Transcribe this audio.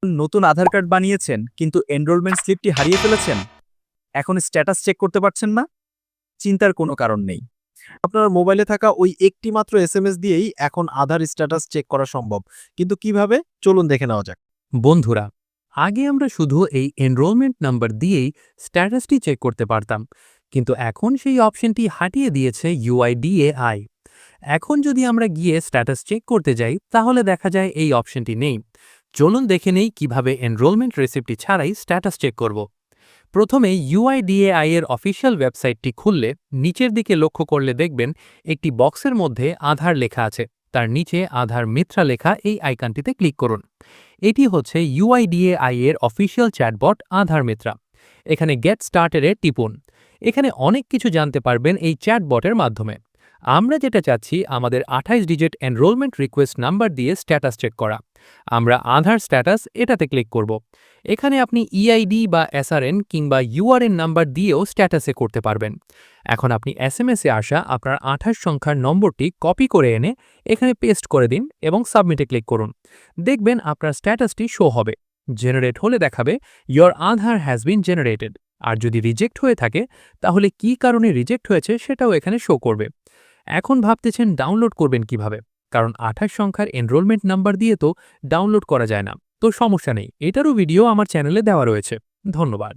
নতুন আধার কার্ড বানিয়েছেন কিন্তু এনরোলমেন্ট স্লিপটি হারিয়ে ফেলেছেন, এখন স্ট্যাটাস চেক করতে পারছেন না? চিন্তার কোনো কারণ নেই। আপনার মোবাইলে থাকা ওই একটি মাত্র এসএমএস দিয়েই এখন আধার স্ট্যাটাস চেক করা সম্ভব। কিন্তু কিভাবে? চলুন দেখে নেওয়া যাক। বন্ধুরা, আগে আমরা শুধু এই এনরোলমেন্ট নাম্বার দিয়েই স্ট্যাটাসটি চেক করতে পারতাম, কিন্তু এখন সেই অপশনটি হাটিয়ে দিয়েছে ইউআইডিএআই। এখন যদি আমরা গিয়ে স্ট্যাটাস চেক করতে যাই তাহলে দেখা যায় এই অপশনটি নেই। চলুন দেখে নেই কিভাবে এনরোলমেন্ট রেসিপ্টটি ছাড়াই স্ট্যাটাস চেক করব। প্রথমে ইউআইডিএআই এর অফিসিয়াল ওয়েবসাইটটি খুললে নিচের দিকে লক্ষ্য করলে দেখবেন একটি বক্সের মধ্যে আধার লেখা আছে, তার নিচে আধার মিত্রা লেখা এই আইকনটিতে ক্লিক করুন। এটি হচ্ছে ইউআইডিএআই এর অফিসিয়াল চ্যাটবট আধার মিত্রা। এখানে গেট স্টার্টেড এ টিপুন। এখানে অনেক কিছু জানতে পারবেন এই চ্যাটবটের মাধ্যমে। আমরা যেটা চাচ্ছি আমাদের 28 ডিজিট এনরোলমেন্ট রিকোয়েস্ট নাম্বার দিয়ে স্ট্যাটাস চেক করা। আমরা আধার স্ট্যাটাস এটাতে ক্লিক করব। এখানে আপনি ইআইডি বা এসআরএন কিংবা ইউআরএন নাম্বার দিয়েও স্ট্যাটাসে করতে পারবেন। এখন আপনি এসএমএসে আসা আপনার 28 সংখ্যার নম্বরটি কপি করে এনে এখানে পেস্ট করে দিন এবং সাবমিটে ক্লিক করুন। দেখবেন আপনার স্ট্যাটাসটি শো হবে। জেনারেট হলে দেখাবে your Aadhaar has been generated. আর যদি রিজেক্ট হয়ে থাকে তাহলে কী কারণে রিজেক্ট হয়েছে সেটাও এখানে শো করবে। এখন ভাবতেছেন ডাউনলোড করবেন কিভাবে, কারণ 28 সংখ্যার এনরোলমেন্ট নাম্বার দিয়ে তো ডাউনলোড করা যায় না। তো সমস্যা নেই, এটারও ভিডিও আমার চ্যানেলে দেওয়া রয়েছে। ধন্যবাদ।